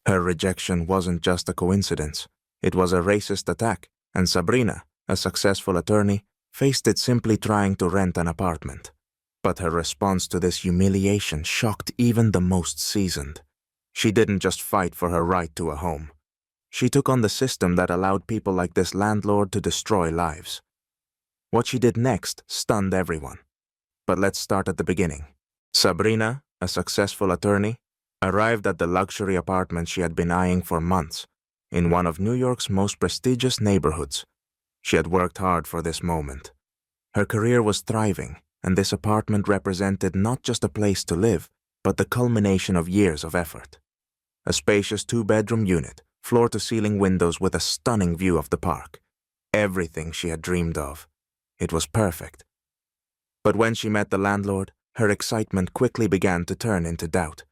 Her rejection wasn't just a coincidence. It was a racist attack, and Sabrina, a successful attorney, faced it simply trying to rent an apartment. But her response to this humiliation shocked even the most seasoned. She didn't just fight for her right to a home. She took on the system that allowed people like this landlord to destroy lives. What she did next stunned everyone. But let's start at the beginning. Sabrina, a successful attorney, arrived at the luxury apartment she had been eyeing for months, in one of New York's most prestigious neighborhoods. She had worked hard for this moment. Her career was thriving, and this apartment represented not just a place to live, but the culmination of years of effort. A spacious two-bedroom unit, floor-to-ceiling windows with a stunning view of the park. Everything she had dreamed of. It was perfect. But when she met the landlord, her excitement quickly began to turn into doubt.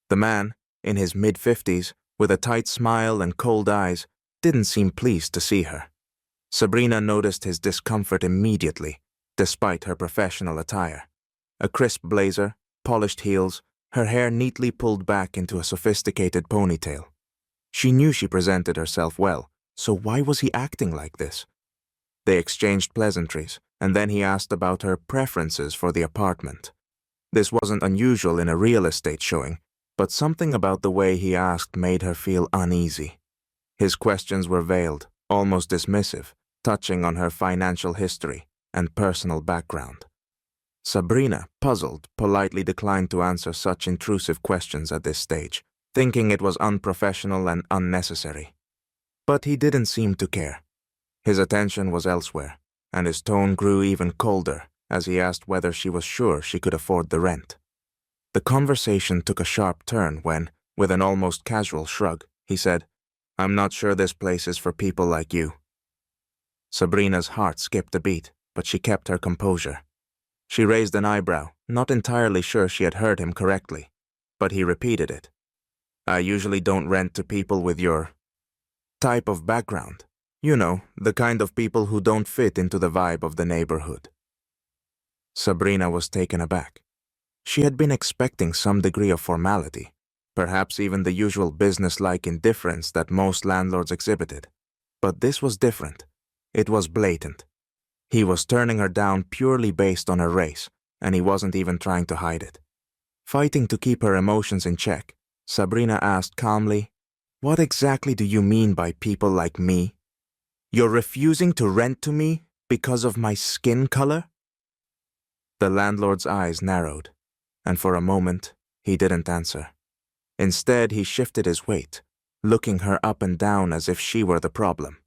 The man, in his mid-50s, with a tight smile and cold eyes, didn't seem pleased to see her. Sabrina noticed his discomfort immediately, despite her professional attire. A crisp blazer, polished heels, her hair neatly pulled back into a sophisticated ponytail. She knew she presented herself well, so why was he acting like this? They exchanged pleasantries, and then he asked about her preferences for the apartment. This wasn't unusual in a real estate showing, but something about the way he asked made her feel uneasy. His questions were veiled, almost dismissive, touching on her financial history and personal background. Sabrina, puzzled, politely declined to answer such intrusive questions at this stage, thinking it was unprofessional and unnecessary. But he didn't seem to care. His attention was elsewhere, and his tone grew even colder as he asked whether she was sure she could afford the rent. The conversation took a sharp turn when, with an almost casual shrug, he said, "I'm not sure this place is for people like you." Sabrina's heart skipped a beat, but she kept her composure. She raised an eyebrow, not entirely sure she had heard him correctly, but he repeated it. "I usually don't rent to people with your type of background. You know, the kind of people who don't fit into the vibe of the neighborhood." Sabrina was taken aback. She had been expecting some degree of formality, perhaps even the usual business-like indifference that most landlords exhibited. But this was different. It was blatant. He was turning her down purely based on her race, and he wasn't even trying to hide it. Fighting to keep her emotions in check, Sabrina asked calmly, "What exactly do you mean by people like me? You're refusing to rent to me because of my skin color?" The landlord's eyes narrowed, and for a moment, he didn't answer. Instead, he shifted his weight, looking her up and down as if she were the problem.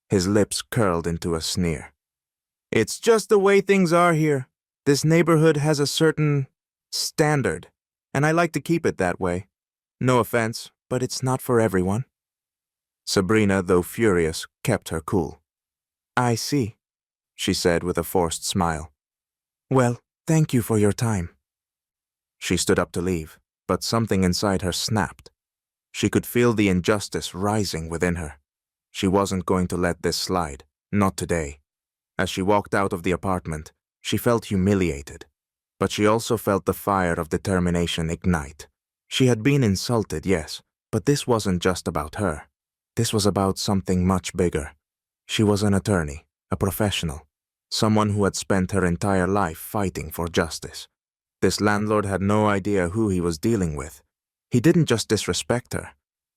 His lips curled into a sneer. "It's just the way things are here. This neighborhood has a certain standard, and I like to keep it that way. No offense, but it's not for everyone." Sabrina, though furious, kept her cool. "I see," she said with a forced smile. "Well, thank you for your time." She stood up to leave, but something inside her snapped. She could feel the injustice rising within her. She wasn't going to let this slide, not today. As she walked out of the apartment, she felt humiliated, but she also felt the fire of determination ignite. She had been insulted, yes, but this wasn't just about her. This was about something much bigger. She was an attorney, a professional, someone who had spent her entire life fighting for justice. This landlord had no idea who he was dealing with. He didn't just disrespect her.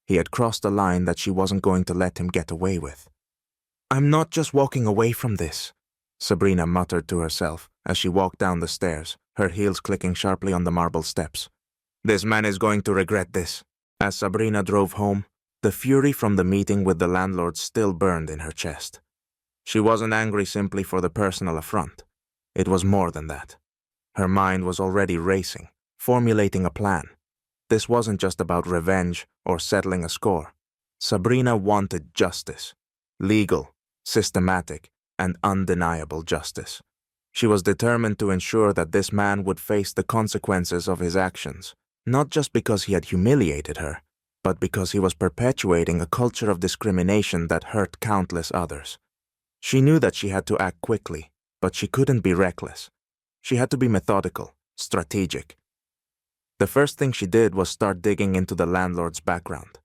He had crossed a line that she wasn't going to let him get away with. "I'm not just walking away from this," Sabrina muttered to herself as she walked down the stairs, her heels clicking sharply on the marble steps. "This man is going to regret this." As Sabrina drove home, the fury from the meeting with the landlord still burned in her chest. She wasn't angry simply for the personal affront. It was more than that. Her mind was already racing, formulating a plan. This wasn't just about revenge or settling a score. Sabrina wanted justice. Legal, systematic, and undeniable justice. She was determined to ensure that this man would face the consequences of his actions, not just because he had humiliated her, but because he was perpetuating a culture of discrimination that hurt countless others. She knew that she had to act quickly, but she couldn't be reckless. She had to be methodical, strategic. The first thing she did was start digging into the landlord's background.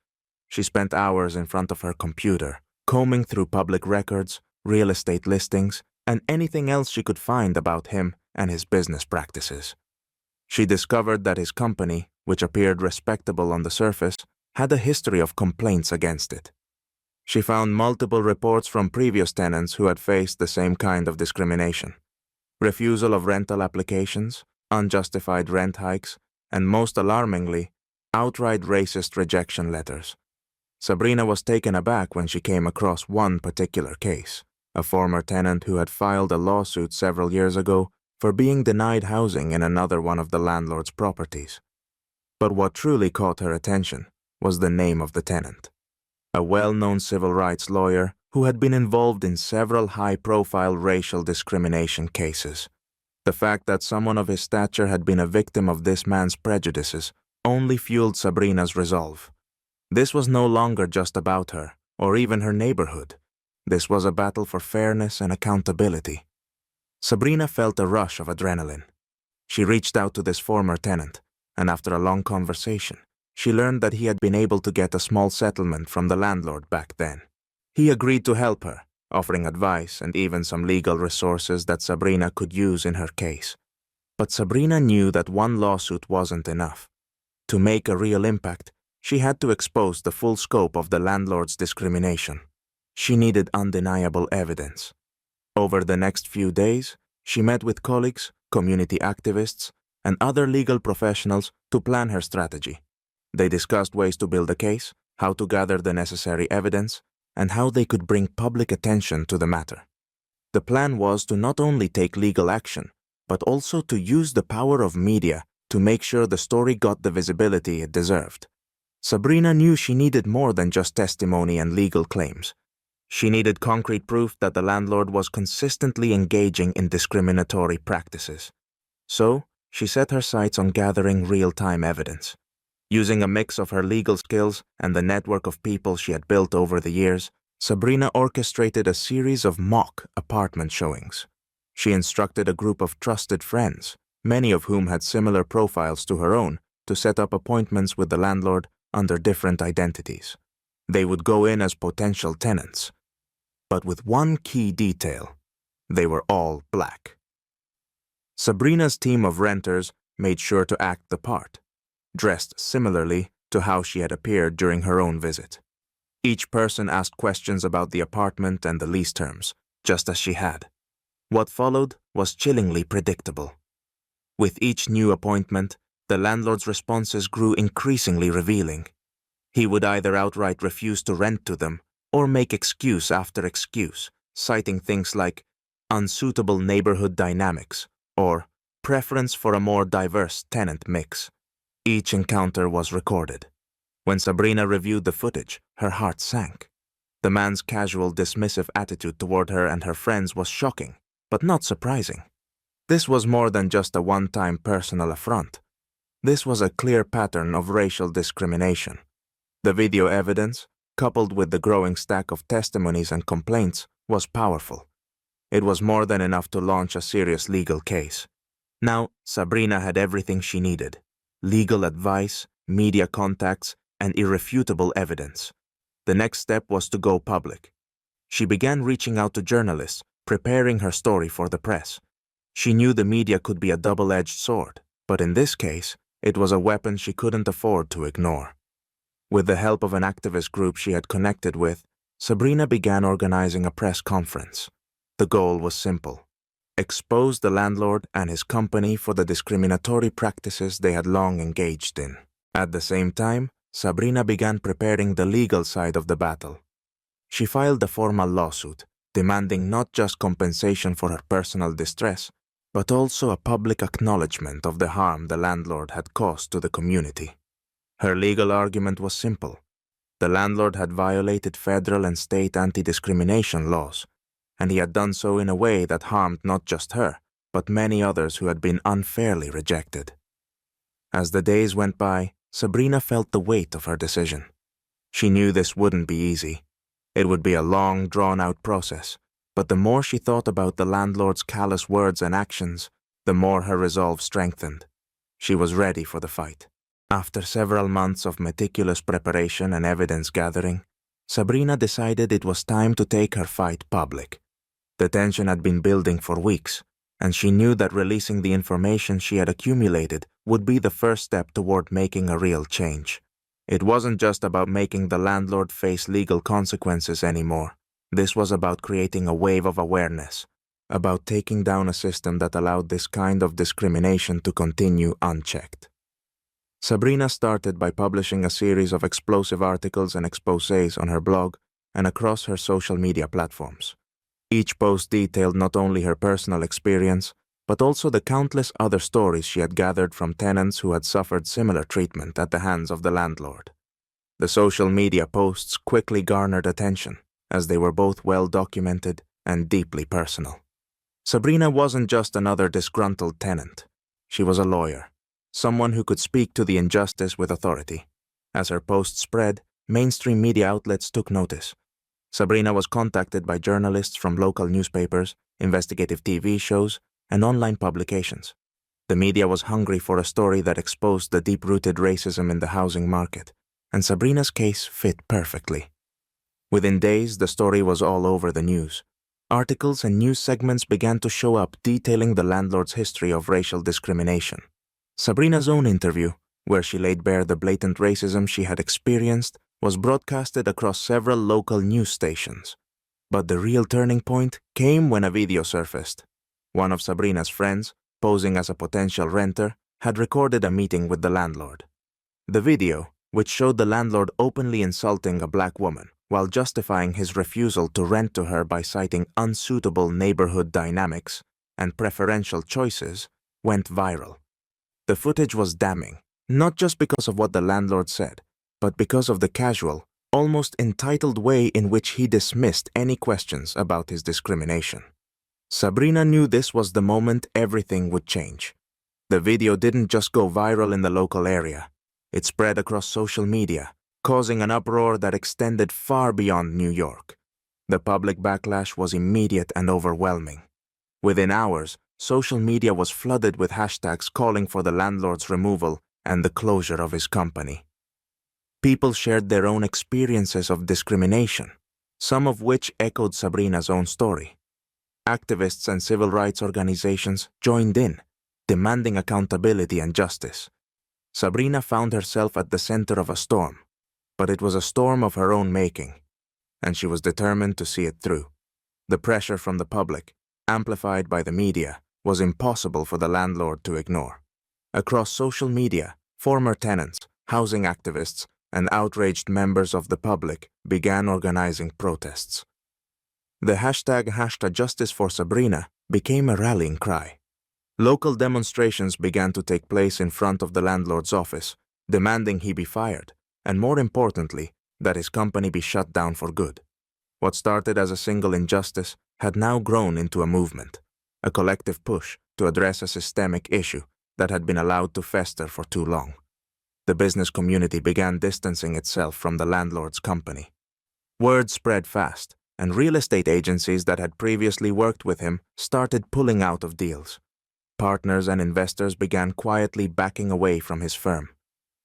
She spent hours in front of her computer, combing through public records, real estate listings, and anything else she could find about him and his business practices. She discovered that his company, which appeared respectable on the surface, had a history of complaints against it. She found multiple reports from previous tenants who had faced the same kind of discrimination: refusal of rental applications, unjustified rent hikes, and most alarmingly, outright racist rejection letters. Sabrina was taken aback when she came across one particular case: a former tenant who had filed a lawsuit several years ago for being denied housing in another one of the landlord's properties. But what truly caught her attention was the name of the tenant: a well-known civil rights lawyer who had been involved in several high-profile racial discrimination cases. The fact that someone of his stature had been a victim of this man's prejudices only fueled Sabrina's resolve. This was no longer just about her, or even her neighborhood. This was a battle for fairness and accountability. Sabrina felt a rush of adrenaline. She reached out to this former tenant, and after a long conversation, she learned that he had been able to get a small settlement from the landlord back then. He agreed to help her, offering advice and even some legal resources that Sabrina could use in her case. But Sabrina knew that one lawsuit wasn't enough. To make a real impact, she had to expose the full scope of the landlord's discrimination. She needed undeniable evidence. Over the next few days, she met with colleagues, community activists, and other legal professionals to plan her strategy. They discussed ways to build a case, how to gather the necessary evidence, and how they could bring public attention to the matter. The plan was to not only take legal action, but also to use the power of media to make sure the story got the visibility it deserved. Sabrina knew she needed more than just testimony and legal claims. She needed concrete proof that the landlord was consistently engaging in discriminatory practices. So, she set her sights on gathering real-time evidence. Using a mix of her legal skills and the network of people she had built over the years, Sabrina orchestrated a series of mock apartment showings. She instructed a group of trusted friends, many of whom had similar profiles to her own, to set up appointments with the landlord under different identities. They would go in as potential tenants. But with one key detail: they were all black. Sabrina's team of renters made sure to act the part, dressed similarly to how she had appeared during her own visit. Each person asked questions about the apartment and the lease terms, just as she had. What followed was chillingly predictable. With each new appointment, the landlord's responses grew increasingly revealing. He would either outright refuse to rent to them or make excuse after excuse, citing things like unsuitable neighborhood dynamics or preference for a more diverse tenant mix. Each encounter was recorded. When Sabrina reviewed the footage, her heart sank. The man's casual, dismissive attitude toward her and her friends was shocking, but not surprising. This was more than just a one-time personal affront. This was a clear pattern of racial discrimination. The video evidence, coupled with the growing stack of testimonies and complaints, was powerful. It was more than enough to launch a serious legal case. Now, Sabrina had everything she needed: legal advice, media contacts, and irrefutable evidence. The next step was to go public. She began reaching out to journalists, preparing her story for the press. She knew the media could be a double-edged sword, but in this case, it was a weapon she couldn't afford to ignore. With the help of an activist group she had connected with, Sabrina began organizing a press conference. The goal was simple: expose the landlord and his company for the discriminatory practices they had long engaged in. At the same time, Sabrina began preparing the legal side of the battle. She filed a formal lawsuit, demanding not just compensation for her personal distress, but also a public acknowledgement of the harm the landlord had caused to the community. Her legal argument was simple: the landlord had violated federal and state anti-discrimination laws, and he had done so in a way that harmed not just her, but many others who had been unfairly rejected. As the days went by, Sabrina felt the weight of her decision. She knew this wouldn't be easy. It would be a long, drawn-out process, but the more she thought about the landlord's callous words and actions, the more her resolve strengthened. She was ready for the fight. After several months of meticulous preparation and evidence gathering, Sabrina decided it was time to take her fight public. The tension had been building for weeks, and she knew that releasing the information she had accumulated would be the first step toward making a real change. It wasn't just about making the landlord face legal consequences anymore. This was about creating a wave of awareness, about taking down a system that allowed this kind of discrimination to continue unchecked. Sabrina started by publishing a series of explosive articles and exposés on her blog and across her social media platforms. Each post detailed not only her personal experience, but also the countless other stories she had gathered from tenants who had suffered similar treatment at the hands of the landlord. The social media posts quickly garnered attention, as they were both well documented and deeply personal. Sabrina wasn't just another disgruntled tenant. She was a lawyer, someone who could speak to the injustice with authority. As her posts spread, mainstream media outlets took notice. Sabrina was contacted by journalists from local newspapers, investigative TV shows, and online publications. The media was hungry for a story that exposed the deep-rooted racism in the housing market, and Sabrina's case fit perfectly. Within days, the story was all over the news. Articles and news segments began to show up detailing the landlord's history of racial discrimination. Sabrina's own interview, where she laid bare the blatant racism she had experienced, was broadcasted across several local news stations. But the real turning point came when a video surfaced. One of Sabrina's friends, posing as a potential renter, had recorded a meeting with the landlord. The video, which showed the landlord openly insulting a black woman while justifying his refusal to rent to her by citing unsuitable neighborhood dynamics and preferential choices, went viral. The footage was damning, not just because of what the landlord said, but because of the casual, almost entitled way in which he dismissed any questions about his discrimination. Sabrina knew this was the moment everything would change. The video didn't just go viral in the local area. It spread across social media, causing an uproar that extended far beyond New York. The public backlash was immediate and overwhelming. Within hours, social media was flooded with hashtags calling for the landlord's removal and the closure of his company. People shared their own experiences of discrimination, some of which echoed Sabrina's own story. Activists and civil rights organizations joined in, demanding accountability and justice. Sabrina found herself at the center of a storm, but it was a storm of her own making, and she was determined to see it through. The pressure from the public, amplified by the media, was impossible for the landlord to ignore. Across social media, former tenants, housing activists, and outraged members of the public began organizing protests. The hashtag Justice for Sabrina became a rallying cry. Local demonstrations began to take place in front of the landlord's office, demanding he be fired, and more importantly, that his company be shut down for good. What started as a single injustice had now grown into a movement, a collective push to address a systemic issue that had been allowed to fester for too long. The business community began distancing itself from the landlord's company. Word spread fast, and real estate agencies that had previously worked with him started pulling out of deals. Partners and investors began quietly backing away from his firm.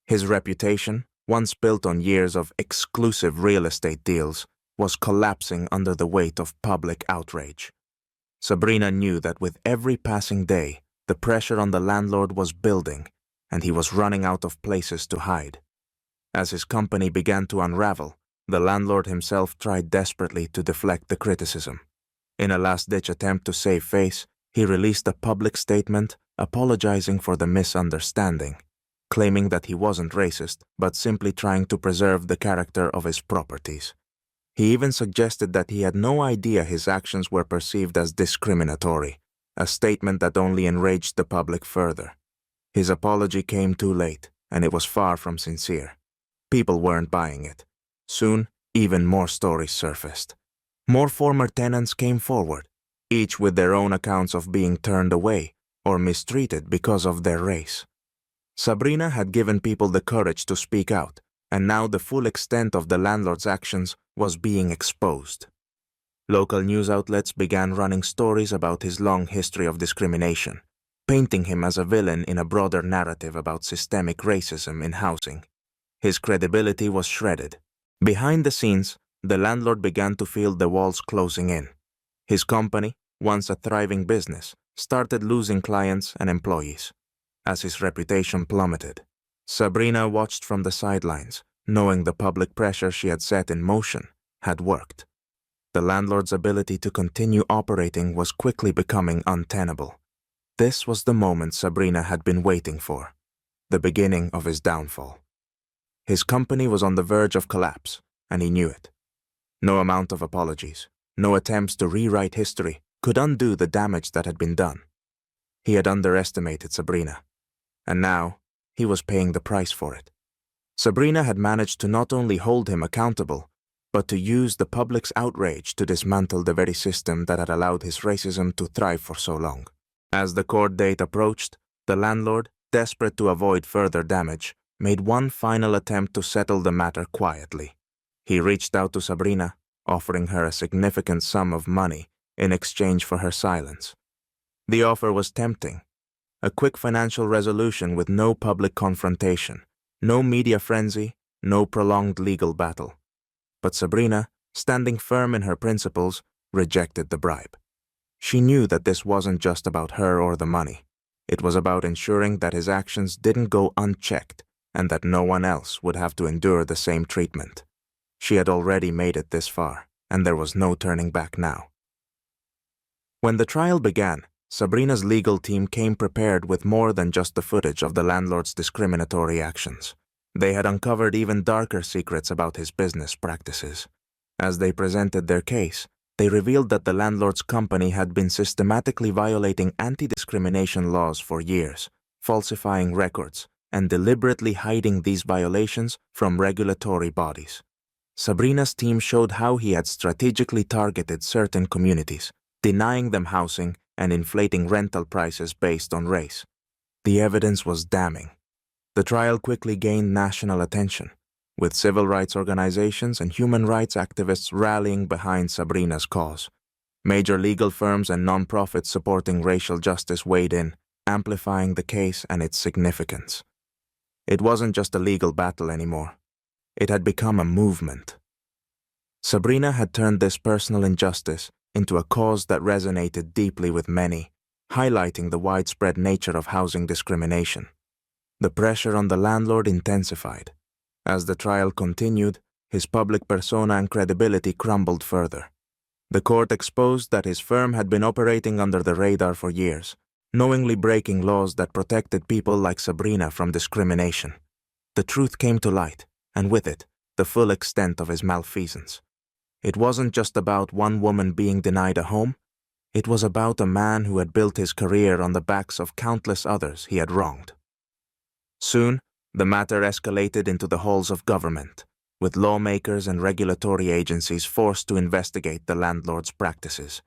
His reputation, once built on years of exclusive real estate deals, was collapsing under the weight of public outrage. Sabrina knew that with every passing day, the pressure on the landlord was building, and he was running out of places to hide. As his company began to unravel, the landlord himself tried desperately to deflect the criticism. In a last-ditch attempt to save face, he released a public statement apologizing for the misunderstanding, claiming that he wasn't racist, but simply trying to preserve the character of his properties. He even suggested that he had no idea his actions were perceived as discriminatory, a statement that only enraged the public further. His apology came too late, and it was far from sincere. People weren't buying it. Soon, even more stories surfaced. More former tenants came forward, each with their own accounts of being turned away or mistreated because of their race. Sabrina had given people the courage to speak out, and now the full extent of the landlord's actions was being exposed. Local news outlets began running stories about his long history of discrimination, painting him as a villain in a broader narrative about systemic racism in housing. His credibility was shredded. Behind the scenes, the landlord began to feel the walls closing in. His company, once a thriving business, started losing clients and employees. As his reputation plummeted, Sabrina watched from the sidelines, knowing the public pressure she had set in motion had worked. The landlord's ability to continue operating was quickly becoming untenable. This was the moment Sabrina had been waiting for, the beginning of his downfall. His company was on the verge of collapse, and he knew it. No amount of apologies, no attempts to rewrite history could undo the damage that had been done. He had underestimated Sabrina, and now he was paying the price for it. Sabrina had managed to not only hold him accountable, but to use the public's outrage to dismantle the very system that had allowed his racism to thrive for so long. As the court date approached, the landlord, desperate to avoid further damage, made one final attempt to settle the matter quietly. He reached out to Sabrina, offering her a significant sum of money in exchange for her silence. The offer was tempting. A quick financial resolution with no public confrontation, no media frenzy, no prolonged legal battle. But Sabrina, standing firm in her principles, rejected the bribe. She knew that this wasn't just about her or the money. It was about ensuring that his actions didn't go unchecked and that no one else would have to endure the same treatment. She had already made it this far, and there was no turning back now. When the trial began, Sabrina's legal team came prepared with more than just the footage of the landlord's discriminatory actions. They had uncovered even darker secrets about his business practices. As they presented their case, they revealed that the landlord's company had been systematically violating anti-discrimination laws for years, falsifying records, and deliberately hiding these violations from regulatory bodies. Sabrina's team showed how he had strategically targeted certain communities, denying them housing and inflating rental prices based on race. The evidence was damning. The trial quickly gained national attention, with civil rights organizations and human rights activists rallying behind Sabrina's cause. Major legal firms and non-profits supporting racial justice weighed in, amplifying the case and its significance. It wasn't just a legal battle anymore. It had become a movement. Sabrina had turned this personal injustice into a cause that resonated deeply with many, highlighting the widespread nature of housing discrimination. The pressure on the landlord intensified. As the trial continued, his public persona and credibility crumbled further. The court exposed that his firm had been operating under the radar for years, knowingly breaking laws that protected people like Sabrina from discrimination. The truth came to light, and with it, the full extent of his malfeasance. It wasn't just about one woman being denied a home. It was about a man who had built his career on the backs of countless others he had wronged. Soon, the matter escalated into the halls of government, with lawmakers and regulatory agencies forced to investigate the landlord's practices.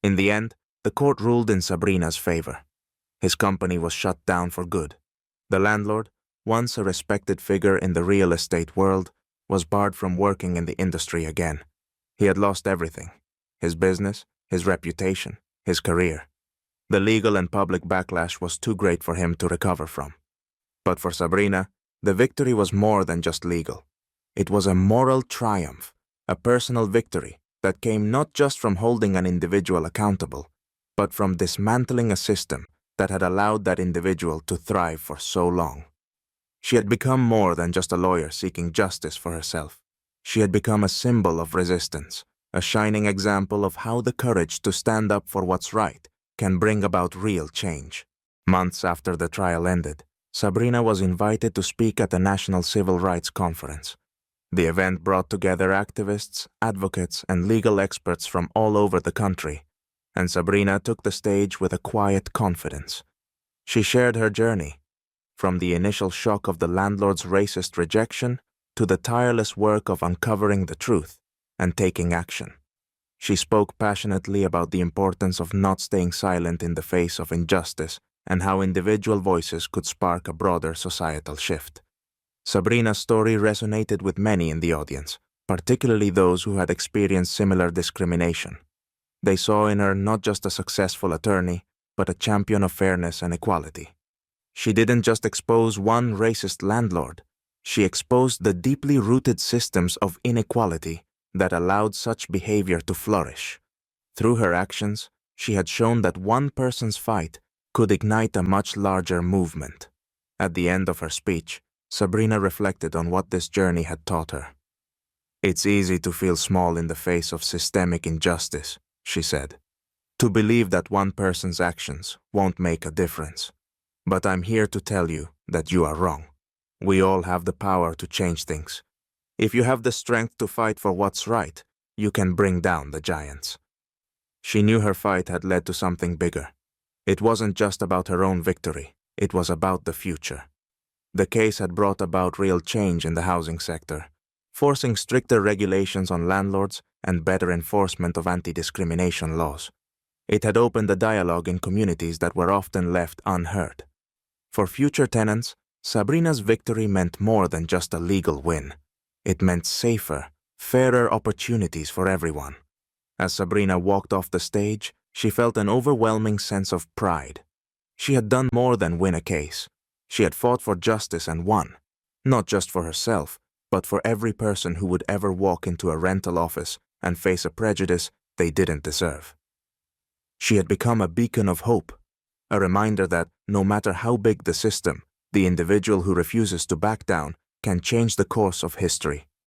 In the end, the court ruled in Sabrina's favor. His company was shut down for good. The landlord, once a respected figure in the real estate world, was barred from working in the industry again. He had lost everything: his business, his reputation, his career. The legal and public backlash was too great for him to recover from. But for Sabrina, the victory was more than just legal. It was a moral triumph, a personal victory that came not just from holding an individual accountable, but from dismantling a system that had allowed that individual to thrive for so long. She had become more than just a lawyer seeking justice for herself. She had become a symbol of resistance, a shining example of how the courage to stand up for what's right can bring about real change. Months after the trial ended, Sabrina was invited to speak at a national civil rights conference. The event brought together activists, advocates, and legal experts from all over the country, and Sabrina took the stage with a quiet confidence. She shared her journey, from the initial shock of the landlord's racist rejection to the tireless work of uncovering the truth and taking action. She spoke passionately about the importance of not staying silent in the face of injustice and how individual voices could spark a broader societal shift. Sabrina's story resonated with many in the audience, particularly those who had experienced similar discrimination. They saw in her not just a successful attorney, but a champion of fairness and equality. She didn't just expose one racist landlord, she exposed the deeply rooted systems of inequality that allowed such behavior to flourish. Through her actions, she had shown that one person's fight could ignite a much larger movement. At the end of her speech, Sabrina reflected on what this journey had taught her. "It's easy to feel small in the face of systemic injustice," she said, "to believe that one person's actions won't make a difference. But I'm here to tell you that you are wrong. We all have the power to change things. If you have the strength to fight for what's right, you can bring down the giants." She knew her fight had led to something bigger. It wasn't just about her own victory, it was about the future. The case had brought about real change in the housing sector, forcing stricter regulations on landlords and better enforcement of anti-discrimination laws. It had opened a dialogue in communities that were often left unheard. For future tenants, Sabrina's victory meant more than just a legal win. It meant safer, fairer opportunities for everyone. As Sabrina walked off the stage, she felt an overwhelming sense of pride. She had done more than win a case. She had fought for justice and won, not just for herself, but for every person who would ever walk into a rental office and face a prejudice they didn't deserve. She had become a beacon of hope, a reminder that no matter how big the system, the individual who refuses to back down can change the course of history.